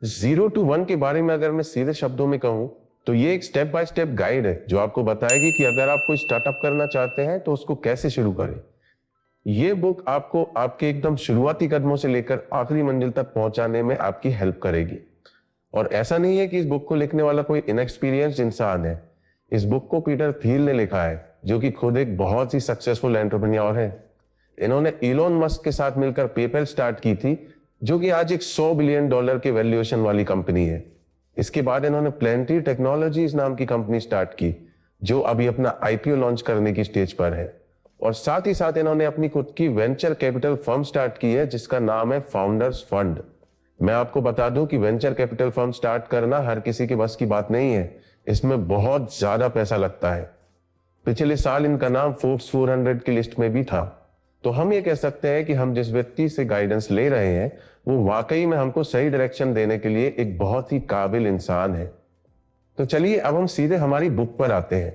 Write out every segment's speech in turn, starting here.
Zero to one के बारे में अगर मैं सीधे शब्दों में कहूं तो ये एक स्टेप बाय स्टेप गाइड है जो आपको बताएगी कि अगर आप कोई स्टार्टअप करना चाहते हैं तो उसको कैसे शुरू करें। ये बुक आपको आपके एकदम शुरुआती कदमों से लेकर आखिरी मंजिल तक पहुंचाने में आपकी हेल्प करेगी। और ऐसा नहीं है कि इस बुक को लिखने वाला कोई इनएक्सपीरियंस्ड इंसान है। इस बुक को पीटर थियल ने लिखा है, जो कि खुद एक बहुत ही सक्सेसफुल एंटरप्रेन्योर है। इन्होंने इलोन मस्क के साथ मिलकर पेपैल स्टार्ट की थी, जो कि आज एक $100 बिलियन की वैल्यूएशन वाली कंपनी है। इसके बाद इन्होंने प्लेंटी टेक्नोलॉजीज नाम की कंपनी स्टार्ट की, जो अभी अपना आईपीओ लॉन्च करने की स्टेज पर है। और साथ ही साथ इन्होंने अपनी खुद की वेंचर कैपिटल फर्म स्टार्ट की है, जिसका नाम है फाउंडर्स फंड। मैं आपको बता दूं कि वेंचर कैपिटल फर्म स्टार्ट करना हर किसी के बस की बात नहीं है। इसमें बहुत ज्यादा पैसा लगता है। पिछले साल इनका नाम फोर्ब्स 400 की लिस्ट में भी था। तो हम ये कह सकते हैं कि हम जिस व्यक्ति से गाइडेंस ले रहे हैं वो वाकई में हमको सही डायरेक्शन देने के लिए एक बहुत ही काबिल इंसान है। तो चलिए अब हम सीधे हमारी बुक पर आते हैं।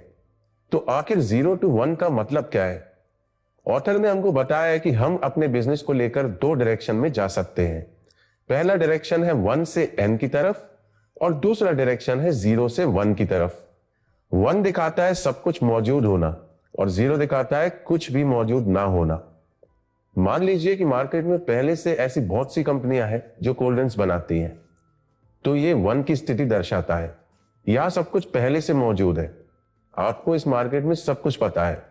तो आखिर जीरो टू वन का मतलब क्या है? ऑथर ने हमको बताया है कि हम अपने बिजनेस को लेकर दो डायरेक्शन में जा सकते हैं। पहला डायरेक्शन है 1 से n की तरफ और दूसरा डायरेक्शन है 0 से 1 की तरफ। 1 दिखाता है सब कुछ मौजूद होना और 0 दिखाता है कुछ भी मौजूद ना होना। मान लीजिए कि मार्केट में पहले से ऐसी बहुत सी कंपनियां हैं जो कोल्ड ड्रिंक्स बनाती हैं, तो ये 1 की स्थिति दर्शाता है। यहां सब कुछ पहले से मौजूद है। आपको इस मार्केट में सब कुछ पता है।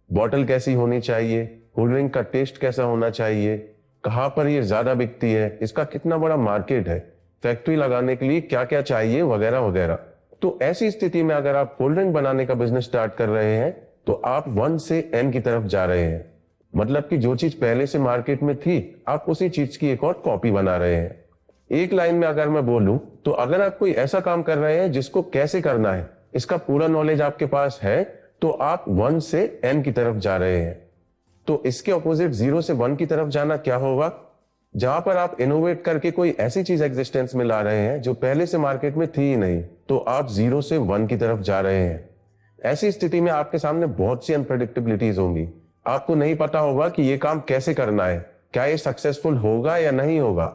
बॉटल कैसी होनी चाहिए, कोल्ड ड्रिंक का टेस्ट कैसा होना चाहिए, कहां पर ये ज्यादा बिकती है, इसका कितना बड़ा मार्केट है, फैक्ट्री लगाने के लिए क्या क्या चाहिए, वगैरह वगैरह। तो ऐसी स्थिति में अगर आप कोल्ड ड्रिंक बनाने का बिजनेस स्टार्ट कर रहे हैं तो आप 1 से n की तरफ जा रहे हैं। मतलब कि जो चीज पहले से मार्केट में थी, आप उसी चीज की एक और कॉपी बना रहे हैं। एक लाइन में अगर मैं बोलूं तो अगर आप कोई ऐसा काम कर रहे हैं जिसको कैसे करना है इसका पूरा नॉलेज आपके पास है, तो आप 1 से n की तरफ जा रहे हैं। तो इसके ऑपोजिट 0 से 1 की तरफ जाना क्या होगा? जहां पर आप इनोवेट करके कोई ऐसी चीज एग्जिस्टेंस में ला रहे हैं जो पहले से मार्केट में थी ही नहीं, तो आप 0 से 1 की तरफ जा रहे हैं। ऐसी स्थिति में आपके सामने बहुत सी अनप्रेडिक्टेबिलिटीज होंगी। आपको नहीं पता होगा कि ये काम कैसे करना है, क्या ये सक्सेसफुल होगा या नहीं होगा।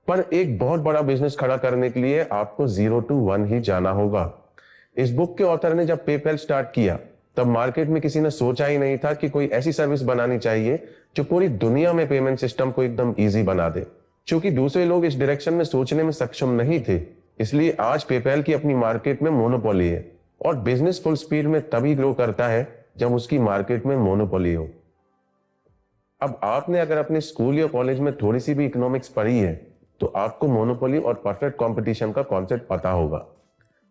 पर एक बहुत बड़ा बिजनेस खड़ा करने के लिए आपको 0 to 1 ही जाना होगा। इस बुक के ऑथर ने जब पेपैल स्टार्ट किया तब मार्केट में किसी ने सोचा ही नहीं था कि कोई ऐसी सर्विस बनानी चाहिए जो पूरी दुनिया में पेमेंट सिस्टम को एकदम इजी बना दे। क्योंकि दूसरे लोग इस डायरेक्शन में सोचने में सक्षम नहीं थे, इसलिए आज पेपैल की अपनी मार्केट में मोनोपोली है। और बिजनेस फुल स्पीड में तभी ग्रो करता है जब उसकी मार्केट में मोनोपोली हो। अब आपने अगर अपने स्कूल या कॉलेज में थोड़ी सी भी इकोनॉमिक्स पढ़ी है तो आपको मोनोपोली और परफेक्ट कंपटीशन का कॉन्सेप्ट पता होगा।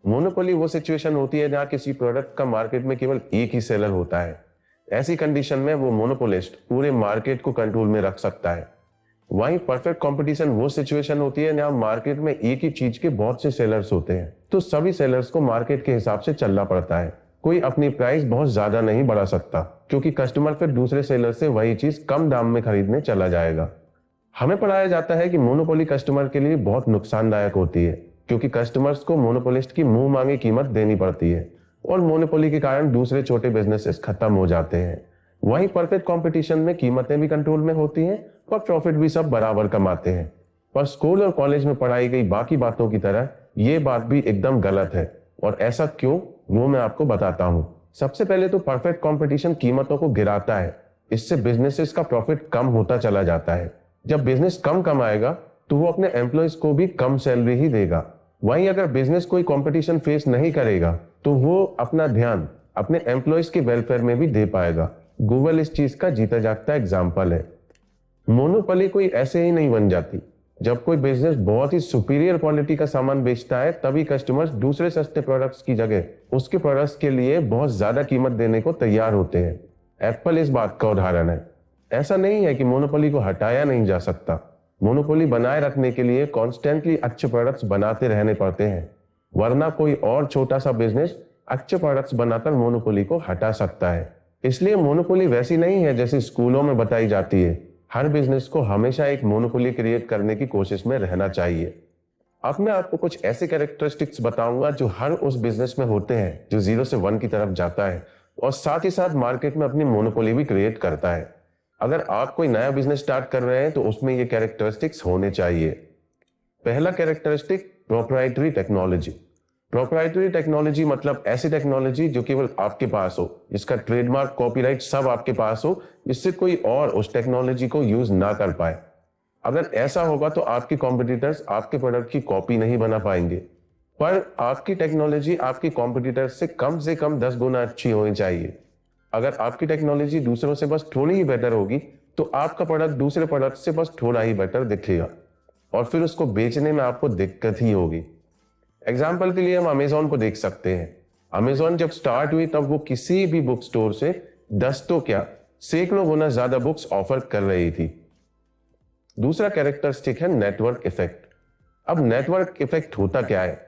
मोनोपोली वो सिचुएशन होती है जहां किसी प्रोडक्ट का मार्केट में केवल एक ही सेलर होता है। ऐसी कंडीशन में वो मोनोपोलिस्ट पूरे मार्केट को कंट्रोल में रख सकता है। वहीं परफेक्ट कंपटीशन वो सिचुएशन होती है जहां मार्केट में एक ही चीज के बहुत से सेलर्स होते हैं, तो सभी सेलर्स को मार्केट के हिसाब से चलना पड़ता है। कोई अपनी प्राइस बहुत ज्यादा नहीं बढ़ा सकता, क्योंकि कस्टमर फिर दूसरे सेलर से वही चीज कम दाम में खरीदने चला जाएगा। हमें पढ़ाया जाता है कि मोनोपोली कस्टमर के लिए बहुत नुकसानदायक होती है, क्योंकि कस्टमर्स को मोनोपोलिस्ट की मुंह मांगी कीमत देनी पड़ती है और मोनोपोली के कारण दूसरे छोटे बिजनेसेस खत्म हो जाते हैं। वहीं परफेक्ट कंपटीशन में कीमतें भी कंट्रोल में होती हैं और प्रॉफिट भी सब बराबर कमाते हैं। पर स्कूल और कॉलेज में पढ़ाई गई बाकी बातों की तरह ये बात भी एकदम गलत है। और ऐसा क्यों, वो मैं आपको बताता हूं। सबसे पहले तो परफेक्ट कंपटीशन कीमतों को गिराता है। इससे बिजनेसेस का प्रॉफिट कम होता चला जाता है। जब बिजनेस कम कमाएगा तो वो अपने एम्प्लॉयज को भी कम सैलरी ही देगा। वहीं अगर बिजनेस कोई कंपटीशन फेस नहीं करेगा तो वो अपना ध्यान अपने एम्प्लॉयज के वेलफेयर में भी दे पाएगा। गूगल इस चीज का जीता जागता एग्जाम्पल है। मोनोपोली कोई ऐसे ही नहीं बन जाती। जब कोई बिजनेस बहुत ही सुपीरियर क्वालिटी का सामान बेचता है तभी कस्टमर्स दूसरे सस्ते प्रोडक्ट्स की जगह उसके प्रोडक्ट्स के लिए बहुत ज्यादा कीमत देने को तैयार होते हैं। एप्पल इस बात का उदाहरण है। ऐसा नहीं है कि मोनोपोली को हटाया नहीं जा सकता। मोनोपोली बनाए रखने के लिए कॉन्स्टेंटली अच्छे प्रोडक्ट्स बनाते रहने पड़ते हैं, वरना कोई और छोटा सा बिजनेस अच्छे प्रोडक्ट्स बनाकर मोनोपोली को हटा सकता है। इसलिए मोनोपोली वैसी नहीं है जैसे स्कूलों में बताई जाती है। हर बिजनेस को हमेशा एक मोनोपोली क्रिएट करने की कोशिश में रहना चाहिए। अब मैं आपको कुछ ऐसे कैरेक्टरिस्टिक्स बताऊंगा जो हर उस बिजनेस में होते हैं जो 0 से 1 की तरफ जाता है और साथ ही साथ मार्केट में अपनी मोनोपोली भी क्रिएट करता है। अगर आप कोई नया बिजनेस स्टार्ट कर रहे हैं तो उसमें ये कैरेक्टरिस्टिक्स होने चाहिए। पहला characteristic, proprietary technology. Proprietary technology मतलब ऐसी टेक्नोलॉजी जो केवल आपके पास हो, जिसका ट्रेडमार्क, कॉपीराइट सब आपके पास हो, जिससे कोई और उस टेक्नोलॉजी को यूज ना कर पाए। अगर ऐसा होगा तो आपके कॉम्पिटिटर्स आपके प्रोडक्ट की कॉपी नहीं बना पाएंगे। पर आपकी टेक्नोलॉजी आपके कॉम्पिटिटर्स से कम 10 गुना अच्छी होनी चाहिए। अगर आपकी टेक्नोलॉजी दूसरों से बस थोड़ी ही बेटर होगी तो आपका प्रोडक्ट दूसरे प्रोडक्ट से बस थोड़ा ही बेटर दिखेगा और फिर उसको बेचने में आपको दिक्कत ही होगी। एग्जाम्पल के लिए हम अमेजोन को देख सकते हैं। अमेजोन जब स्टार्ट हुई तब वो किसी भी बुक स्टोर से 10 तो क्या सैकड़ों गुना ज्यादा बुक्स ऑफर कर रही थी। दूसरा कैरेक्टरिस्टिक है नेटवर्क इफेक्ट। अब नेटवर्क इफेक्ट होता क्या है?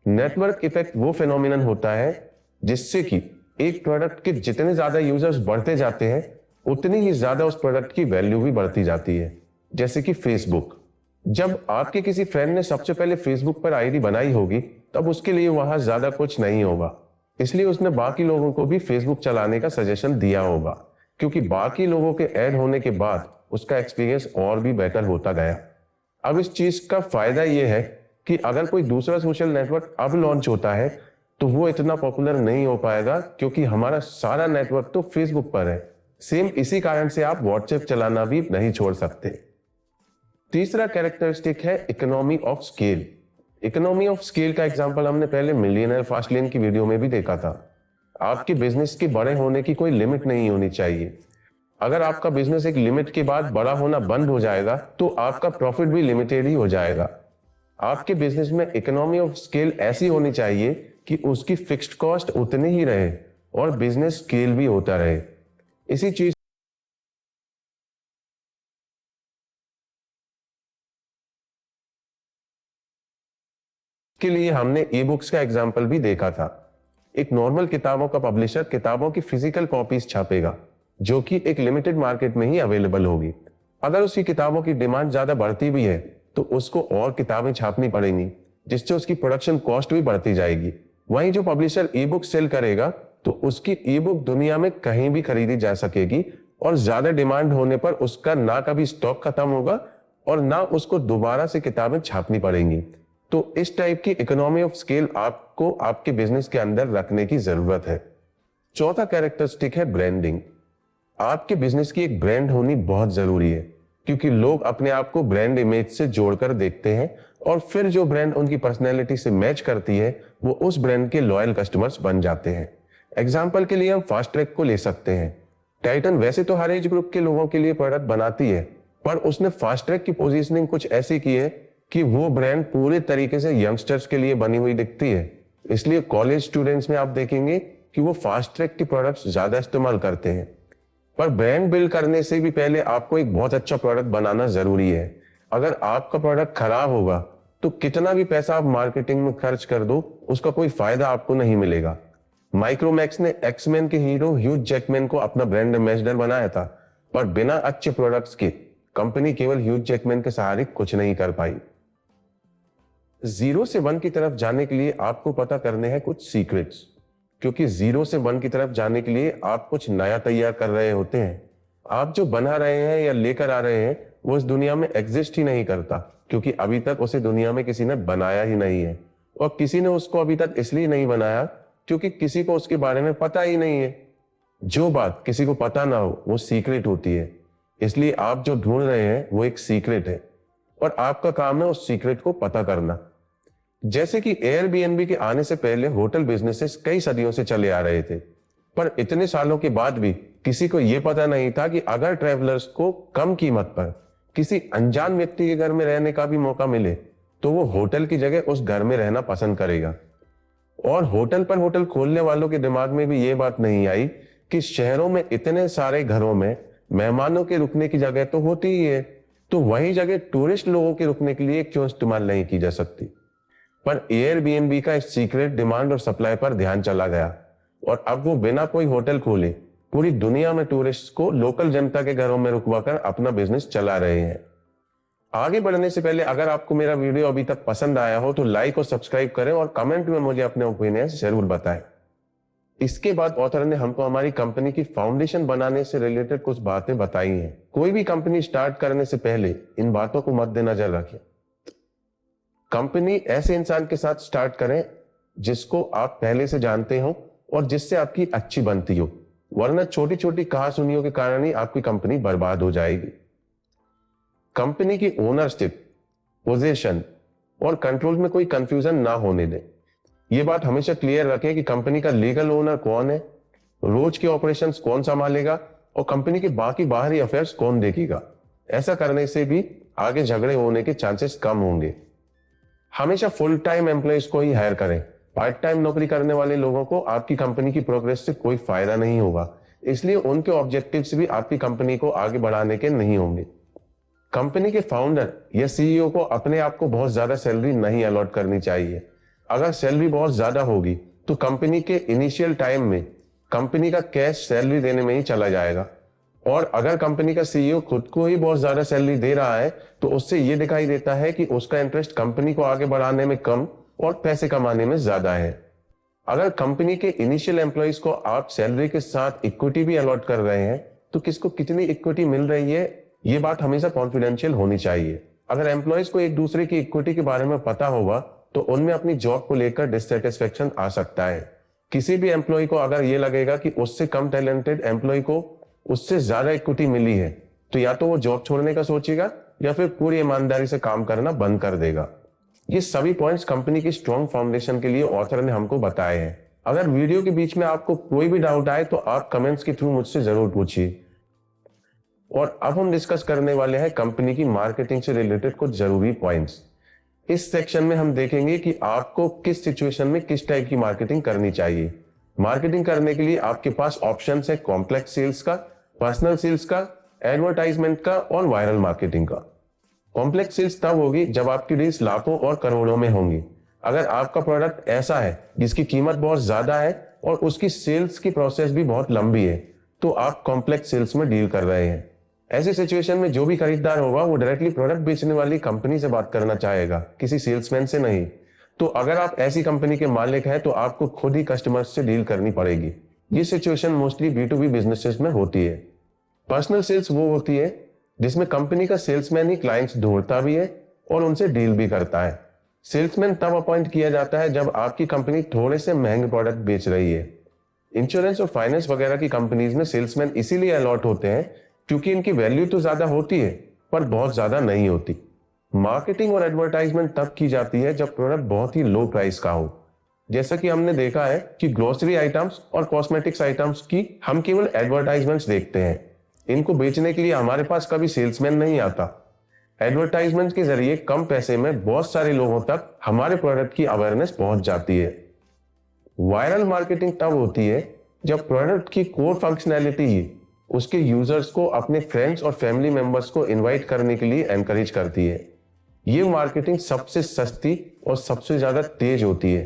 नेटवर्क इफेक्ट वो फिनोमिनन होता है जिससे कि एक प्रोडक्ट के जितने ज्यादा यूजर्स बढ़ते जाते हैं उतनी ही ज्यादा उस प्रोडक्ट की वैल्यू भी बढ़ती जाती है। जैसे कि फेसबुक, जब आपके किसी फ्रेंड ने सबसे पहले फेसबुक पर आईडी बनाई होगी तब उसके लिए वहां ज्यादा कुछ नहीं होगा, इसलिए उसने बाकी लोगों को भी फेसबुक चलाने का सजेशन दिया होगा, क्योंकि बाकी लोगों के ऐड होने के बाद उसका एक्सपीरियंस और भी बेटर होता गया। अब इस चीज का फायदा यह है कि अगर कोई दूसरा सोशल नेटवर्क अब लॉन्च होता है तो वो इतना पॉपुलर नहीं हो पाएगा, क्योंकि हमारा सारा नेटवर्क तो फेसबुक पर है। सेम इसी कारण से आप व्हाट्सएप चलाना भी नहीं छोड़ सकते। तीसरा कैरेक्टरिस्टिक है economy of scale. Economy of scale का एग्जांपल हमने पहले मिलियनेयर फास्ट लेन की वीडियो में भी देखा था। आपके बिजनेस के बड़े होने की कोई लिमिट नहीं होनी चाहिए। अगर आपका बिजनेस एक लिमिट के बाद बड़ा होना बंद हो जाएगा तो आपका प्रॉफिट भी लिमिटेड ही हो जाएगा। आपके बिजनेस में इकोनॉमी ऑफ स्केल ऐसी होनी चाहिए कि उसकी फिक्स्ड कॉस्ट उतनी ही रहे और बिजनेस स्केल भी होता रहे। इसी चीज के लिए हमने ई बुक्स का एग्जाम्पल भी देखा था। एक नॉर्मल किताबों का पब्लिशर किताबों की फिजिकल कॉपीज छापेगा जो कि एक लिमिटेड मार्केट में ही अवेलेबल होगी। अगर उसकी किताबों की डिमांड ज्यादा बढ़ती भी है तो उसको और किताबें छापनी पड़ेंगी, जिससे उसकी प्रोडक्शन कॉस्ट भी बढ़ती जाएगी। वहीं जो पब्लिशर ई बुक सेल करेगा तो उसकी ई बुक दुनिया में कहीं भी खरीदी जा सकेगी और ज्यादा डिमांड होने पर उसका ना कभी स्टॉक खत्म होगा और ना उसको दोबारा से किताबें छापनी पड़ेंगी। तो इस टाइप की इकोनॉमी ऑफ स्केल आपको आपके बिजनेस के अंदर रखने की जरूरत है। चौथा कैरेक्टरिस्टिक है ब्रांडिंग। आपके बिजनेस की एक ब्रांड होनी बहुत जरूरी है, क्योंकि लोग अपने आप को ब्रांड इमेज से जोड़कर देखते हैं और फिर जो ब्रांड उनकी पर्सनैलिटी से मैच करती है वो उस ब्रांड के लॉयल कस्टमर्स बन जाते हैं। एग्जाम्पल के लिए हम फास्ट ट्रैक को ले सकते हैं। टाइटन वैसे तो हर एज ग्रुप के लोगों के लिए प्रोडक्ट बनाती है, पर उसने फास्ट ट्रैक की पोजीशनिंग कुछ ऐसी की है कि वो ब्रांड पूरे तरीके से यंगस्टर्स के लिए बनी हुई दिखती है। इसलिए कॉलेज स्टूडेंट्स में आप देखेंगे कि वो फास्ट ट्रैक की प्रोडक्ट्स ज्यादा इस्तेमाल करते हैं। पर ब्रांड बिल्ड करने से भी पहले आपको एक बहुत अच्छा प्रोडक्ट बनाना जरूरी है। अगर आपका प्रोडक्ट खराब होगा तो कितना भी पैसा आप मार्केटिंग में खर्च कर दो उसका कोई फायदा आपको नहीं मिलेगा। माइक्रोमैक्स ने एक्समैन के हीरो ह्यूज जैकमैन को अपना ब्रांड एम्बेसडर बनाया था, पर बिना अच्छे प्रोडक्ट्स के कंपनी केवल ह्यूज जैकमैन के सहारे कुछ नहीं कर पाई। 0 से 1 की तरफ जाने के लिए आपको पता करने हैं कुछ सीक्रेट्स, क्योंकि 0 से 1 की तरफ जाने के लिए आप कुछ नया तैयार कर रहे होते हैं। आप जो बना रहे हैं या लेकर आ रहे हैं वो इस दुनिया में एग्जिस्ट ही नहीं करता, क्योंकि अभी तक उसे दुनिया में किसी ने बनाया ही नहीं है। और किसी ने उसको अभी तक इसलिए नहीं बनाया क्योंकि किसी को उसके बारे में पता ही नहीं है। जो बात किसी को पता ना हो वो सीक्रेट होती है। इसलिए आप जो ढूंढ रहे हैं वो एक सीक्रेट है और आपका काम है उस सीक्रेट को पता करना। जैसे कि एयरबीएनबी के आने से पहले होटल बिजनेसेस कई सदियों से चले आ रहे थे, पर इतने सालों के बाद भी किसी को यह पता नहीं था कि अगर ट्रैवलर्स को कम कीमत पर किसी अनजान व्यक्ति के घर में रहने का भी मौका मिले तो वो होटल की जगह उस घर में रहना पसंद करेगा। और होटल पर होटल खोलने वालों के दिमाग में भी ये बात नहीं आई कि शहरों में इतने सारे घरों में मेहमानों के रुकने की जगह तो होती ही है, तो वही जगह टूरिस्ट लोगों के रुकने के लिए क्यों इस्तेमाल नहीं की जा सकती। पर एयरबीएनबी का इस सीक्रेट डिमांड और सप्लाई पर ध्यान चला गया और अब वो बिना कोई होटल खोले पूरी दुनिया में टूरिस्ट को लोकल जनता के घरों में रुकवाकर अपना बिजनेस चला रहे हैं। आगे बढ़ने से पहले अगर आपको मेरा वीडियो अभी तक पसंद आया हो तो लाइक और सब्सक्राइब करें और कमेंट में मुझे अपने ओपिनियन जरूर बताएं। इसके बाद ऑथर ने हमको हमारी कंपनी की फाउंडेशन बनाने से रिलेटेड कुछ बातें बताई हैं। कोई भी कंपनी स्टार्ट करने से पहले इन बातों को मद्देनजर रखें। कंपनी ऐसे इंसान के साथ स्टार्ट करें जिसको आप पहले से जानते हो और जिससे आपकी अच्छी बनती हो, वरना छोटी छोटी कहासुनियों के कारण ही आपकी कंपनी बर्बाद हो जाएगी। कंपनी की ओनरशिप, पोजीशन और कंट्रोल में कोई कंफ्यूजन ना होने दें। यह बात हमेशा क्लियर रखें कि कंपनी का लीगल ओनर कौन है, रोज के ऑपरेशंस कौन संभालेगा और कंपनी के बाकी बाहरी अफेयर्स कौन देखेगा। ऐसा करने से भी आगे झगड़े होने के चांसेस कम होंगे। हमेशा फुल टाइम एम्प्लॉयज को ही हायर करें। पार्ट टाइम नौकरी करने वाले लोगों को आपकी कंपनी की प्रोग्रेस से कोई फायदा नहीं होगा, इसलिए उनके ऑब्जेक्टिव्स भी आपकी कंपनी को आगे बढ़ाने के नहीं होंगे। कंपनी के फाउंडर या सीईओ को अपने आप को बहुत ज्यादा सैलरी नहीं अलॉट करनी चाहिए। अगर सैलरी बहुत ज्यादा होगी तो कंपनी के इनिशियल टाइम में कंपनी का कैश सैलरी देने में ही चला जाएगा, और अगर कंपनी का सीईओ खुद को ही बहुत ज्यादा सैलरी दे रहा है तो उससे यह दिखाई देता है कि उसका इंटरेस्ट कंपनी को आगे बढ़ाने में कम और पैसे कमाने में ज्यादा है। अगर कंपनी के इनिशियल एम्प्लॉइज को आप सैलरी के साथ इक्विटी भी अलॉट कर रहे हैं तो किसको कितनी इक्विटी मिल रही है, ये बात हमेशा कॉन्फिडेंशियल होनी चाहिए। अगर एम्प्लॉइज को एक दूसरे की इक्विटी के बारे में पता होगा तो उनमें अपनी जॉब को लेकर डिससेटिस्फेक्शन आ सकता है। किसी भी एम्प्लॉय को अगर ये लगेगा कि उससे कम टैलेंटेड एम्प्लॉय को उससे ज्यादा इक्विटी मिली है तो या तो वो जॉब छोड़ने का सोचेगा या फिर पूरी ईमानदारी से काम करना बंद कर देगा। ये सभी पॉइंट्स कंपनी की स्ट्रॉन्ग फाउंडेशन के लिए ऑथर ने हमको बताए हैं। अगर वीडियो के बीच में आपको कोई भी डाउट आए तो आप कमेंट्स के थ्रू मुझसे जरूर पूछिए। और अब हम डिस्कस करने वाले हैं कंपनी की मार्केटिंग से रिलेटेड कुछ जरूरी पॉइंट्स। इस सेक्शन में हम देखेंगे कि आपको किस सिचुएशन में किस टाइप की मार्केटिंग करनी चाहिए। मार्केटिंग करने के लिए आपके पास ऑप्शंस है कॉम्प्लेक्स सेल्स का, पर्सनल सेल्स का, एडवर्टाइजमेंट का और वायरल मार्केटिंग का। कॉम्प्लेक्स सेल्स तब होगी जब आपकी डील्स लाखों और करोड़ों में होंगी। अगर आपका प्रोडक्ट ऐसा है जिसकी कीमत बहुत ज्यादा है और उसकी सेल्स की प्रोसेस भी बहुत लंबी है तो आप कॉम्प्लेक्स सेल्स में डील कर रहे हैं। ऐसी सिचुएशन में जो भी खरीदार होगा वो डायरेक्टली प्रोडक्ट बेचने वाली कंपनी से बात करना चाहेगा, किसी सेल्समैन से नहीं। तो अगर आप ऐसी कंपनी के मालिक हैं तो आपको खुद ही कस्टमर्स से डील करनी पड़ेगी। ये सिचुएशन मोस्टली B2B बिजनेसेस में होती है। पर्सनल सेल्स वो होती है जिसमें कंपनी का सेल्समैन ही क्लाइंट्स ढूंढता भी है और उनसे डील भी करता है। सेल्समैन तब अपॉइंट किया जाता है जब आपकी कंपनी थोड़े से महंगे प्रोडक्ट बेच रही है। इंश्योरेंस और फाइनेंस वगैरह की कंपनीज में सेल्समैन इसीलिए अलॉट होते हैं क्योंकि इनकी वैल्यू तो ज्यादा होती है पर बहुत ज्यादा नहीं होती। मार्केटिंग और एडवर्टाइजमेंट तब की जाती है जब प्रोडक्ट बहुत ही लो प्राइस का हो। जैसा कि हमने देखा है कि ग्रोसरी आइटम्स और कॉस्मेटिक्स आइटम्स की हम केवल एडवर्टाइजमेंट्स देखते हैं। इनको बेचने के लिए हमारे पास कभी सेल्समैन नहीं आता। एडवर्टाइजमेंट के जरिए कम पैसे में बहुत सारे लोगों तक हमारे प्रोडक्ट की अवेयरनेस पहुंच जाती है। वायरल मार्केटिंग तब होती है जब प्रोडक्ट की कोर फंक्शनैलिटी ही उसके यूजर्स को अपने फ्रेंड्स और फैमिली मेंबर्स को इनवाइट करने के लिए एनकरेज करती है। ये मार्केटिंग सबसे सस्ती और सबसे ज्यादा तेज होती है।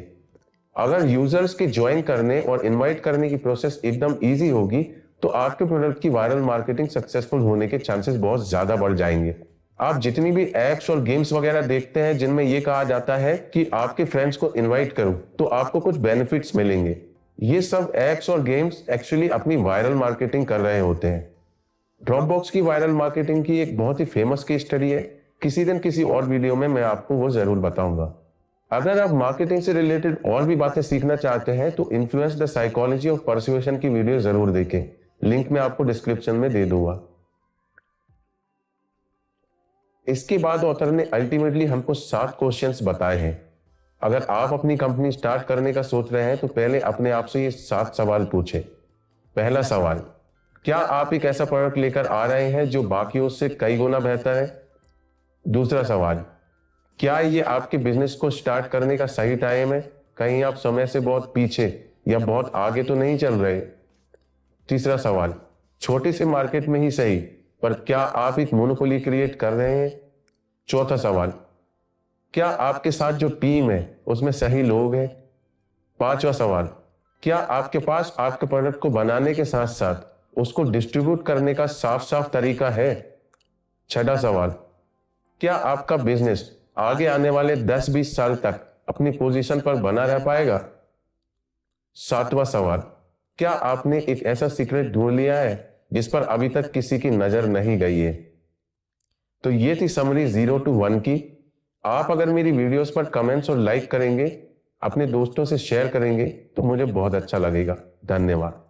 अगर यूजर्स के ज्वाइन करने और इनवाइट करने की प्रोसेस एकदम इजी होगी तो आपके प्रोडक्ट की वायरल मार्केटिंग सक्सेसफुल होने के चांसेस बहुत ज्यादा बढ़ जाएंगे। आप जितनी भी एप्स और गेम्स वगैरह देखते हैं जिनमें यह कहा जाता है कि आपके फ्रेंड्स को इनवाइट करो तो आपको कुछ बेनिफिट्स मिलेंगे, ये सब एप्स और गेम्स एक्चुअली अपनी वायरल मार्केटिंग कर रहे होते हैं। ड्रॉपबॉक्स की वायरल मार्केटिंग की एक बहुत ही फेमस केस स्टडी है। किसी दिन किसी और वीडियो में मैं आपको वो जरूर बताऊंगा। अगर आप मार्केटिंग से रिलेटेड और भी बातें सीखना चाहते हैं तो influence the psychology of persuasion की वीडियो जरूर देखें, लिंक मैं आपको डिस्क्रिप्शन में दे दूंगा। इसके बाद ऑथर ने अल्टीमेटली हमको 7 क्वेश्चंस बताए हैं। अगर आप अपनी कंपनी स्टार्ट करने का सोच रहे हैं तो पहले अपने आप से ये 7 सवाल पूछें। पहला सवाल, क्या आप एक ऐसा प्रोडक्ट लेकर आ रहे हैं जो बाकियों से कई गुना बेहतर है? दूसरा सवाल, क्या ये आपके बिजनेस को स्टार्ट करने का सही टाइम है? कहीं आप समय से बहुत पीछे या बहुत आगे तो नहीं चल रहे? तीसरा सवाल, छोटे से मार्केट में ही सही पर क्या आप एक मोनोपोली क्रिएट कर रहे हैं? चौथा सवाल, क्या आपके साथ जो टीम है उसमें सही लोग हैं? पांचवा सवाल, क्या आपके पास आपके प्रोडक्ट को बनाने के साथ साथ उसको डिस्ट्रीब्यूट करने का साफ साफ तरीका है? छठा सवाल, क्या आपका बिजनेस आगे आने वाले 10-20 साल तक अपनी पोजीशन पर बना रह पाएगा? सातवां सवाल, क्या आपने एक ऐसा सीक्रेट ढूंढ लिया है जिस पर अभी तक किसी की नजर नहीं गई है? तो ये थी समरी 0 to 1 की। आप अगर मेरी वीडियोस पर कमेंट्स और लाइक करेंगे, अपने दोस्तों से शेयर करेंगे, तो मुझे बहुत अच्छा लगेगा। धन्यवाद।